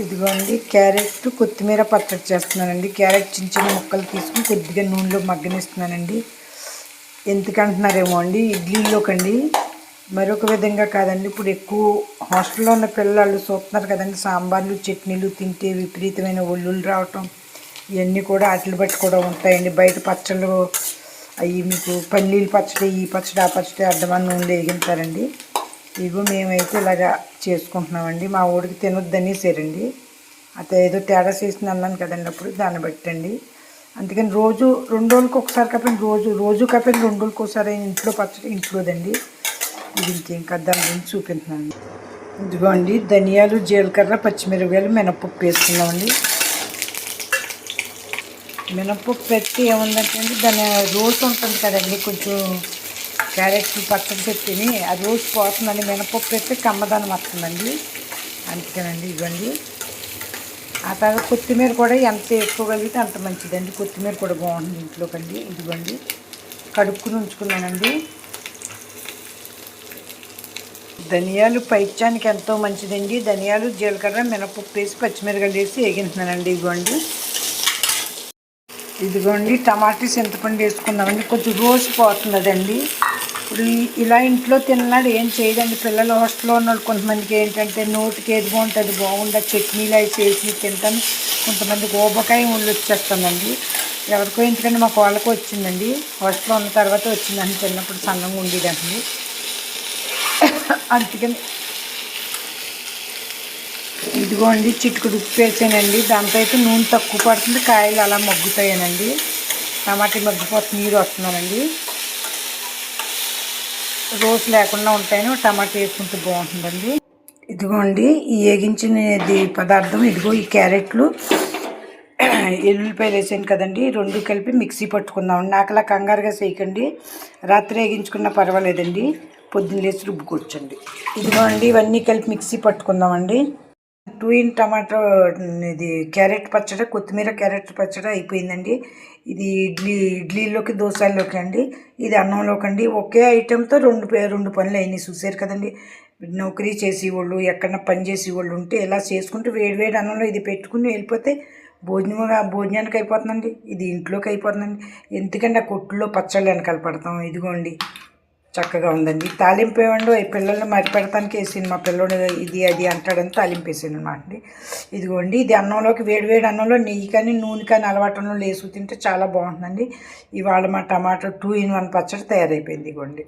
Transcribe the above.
ఇదిగోండి క్యారెట్ కొత్తిమీర పచ్చడి చేస్తున్నానండి. క్యారెట్ చిన్న చిన్న ముక్కలు తీసుకుని కొద్దిగా నూనెలో మగ్గనిస్తున్నానండి. ఎందుకంటున్నారేమో అండి, ఇడ్లీలోకండి మరొక విధంగా కాదండి. ఇప్పుడు ఎక్కువ హాస్టల్లో ఉన్న పిల్లలు చూస్తున్నారు కదండి, సాంబార్లు చట్నీలు తింటే విపరీతమైన ఒళ్ళులు రావటం ఇవన్నీ కూడా వాటిని బట్టి కూడా ఉంటాయండి. బయట పచ్చళ్ళు అవి మీకు పల్లీలు పచ్చడి, ఈ పచ్చడి ఆ పచ్చడి అడ్డమని నూనెలో వేగింటారండి. ఇగో మేమైతే ఇలాగా చేసుకుంటున్నామండి. మా ఊడికి తినొద్దనేసారండి. అతను ఏదో తేడా చేసింది అన్నాను కదండి అప్పుడు, దాన్ని బట్టండి. అందుకని రోజు 2 రోజులకు ఒకసారి కాకపోయినా రోజు కాకపోయినా 2 రోజులకు ఒకసారి ఇంట్లో పచ్చడి ఇంట్లోదండి. ఇది ఇంకేం కదా దాని గురించి చూపిస్తున్నాను. ఇదిగోండి ధనియాలు, జీలకర్ర, పచ్చిమిరపకాయలు, మినపప్పు వేసుకున్నామండి. మినపప్పు పెట్టి ఏముందంటే అండి, దాని రోస్ ఉంటుంది కదండి, కొంచెం క్యారెట్ పచ్చడి పెట్టిని ఆ రోజు పోతుందండి. మినపప్పు పెట్టి కమ్మదానం వస్తుందండి, అందుకేనండి. ఇవ్వండి. ఆ తర్వాత కొత్తిమీర కూడా ఎంత వేసుకోగలిగితే అంత మంచిదండి. కొత్తిమీర కూడా బాగుంటుంది ఇంట్లోకండి. ఇదిగోండి కడుక్కుని ఉంచుకున్నానండి. ధనియాలు పైత్యానికి ఎంతో మంచిదండి. ధనియాలు, జీలకర్ర, మినపప్పు వేసి పచ్చిమిరపకాయలు వేసి వేగింటున్నానండి. ఇదిగోండి టమాటా చింతపండు వేసుకుందామండి. కొంచెం రోజు పోతున్నదండి. ఇప్పుడు ఇలా ఇంట్లో తిన్నాడు ఏం చేయదండి. పిల్లలు హాస్టల్లో ఉన్నాడు. కొంతమందికి ఏంటంటే నోటికి ఏది బాగుంటుంది బాగుండదు, చట్నీలు అవి చేసి తింటాను. కొంతమందికి ఊబకాయ ముళ్ళు వచ్చేస్తుందండి. ఎవరికో ఎందుకంటే మా వాళ్ళకి వచ్చిందండి. హాస్టల్లో ఉన్న తర్వాత వచ్చిందండి. చిన్నప్పుడు సన్నంగా ఉండేదండి. అందుకని ఇదిగోండి చిటికుడు ఉప్పు వేసానండి. దాంతో అయితే నూనె తక్కువ పడుతుంది, కాయలు అలా మగ్గుతాయనండి. టమాటా మగ్గిపోతే నీరు వస్తున్నానండి. రోస్ లేకుండా ఉంటాయని టమాటా వేసుకుంటే బాగుంటుందండి. ఇదిగోండి ఈ వేగించినది పదార్థం. ఇదిగో ఈ క్యారెట్లు, ఎల్లుల్లిపాయలు వేసాను కదండి, 2 కలిపి మిక్సీ పట్టుకుందామండి. నాకు అలా కంగారుగా చేయకండి, రాత్రి వేగించుకున్నా పర్వాలేదండి, పొద్దున్న లేచి రుబ్బుకొచ్చండి. ఇదిగోండి ఇవన్నీ కలిపి మిక్సీ పట్టుకుందామండి. 2 ఇన్ టమాటో ఇది క్యారెట్ పచ్చడి, కొత్తిమీర క్యారెట్ పచ్చడి అయిపోయిందండి. ఇది ఇడ్లీలోకి దోశల్లోకి అండి, ఇది అన్నంలోకి అండి. ఒకే ఐటెంతో రెండు పనులు అయినాయి. చూసారు కదండి. నౌకరీ చేసేవాళ్ళు, ఎక్కడన్నా పని చేసేవాళ్ళు ఉంటే ఇలా చేసుకుంటూ వేడి అన్నంలో ఇది పెట్టుకుని వెళ్ళిపోతే భోజనానికి అయిపోతుందండి. ఇది ఇంట్లోకి అయిపోతుందండి. ఎందుకంటే ఆ కొట్టులో పచ్చళ్ళు వెనకాల పడతాం. ఇదిగోండి చక్కగా ఉందండి. తాలింపు ఇవ్వండి. పిల్లల్ని మరి పెడతానికి వేసాను. మా పిల్లడు ఇది అది అంటాడని తాలింపు వేసాను అనమాట అండి. ఇదిగోండి ఇది అన్నంలోకి వేడి అన్నంలో నెయ్యి కానీ నూనె కానీ అలవాటులో వేసుకు తింటే చాలా బాగుంటుందండి. ఇవాళ మా టమాటో 2 ఇన్ 1 పచ్చడి తయారైపోయింది. ఇదిగోండి.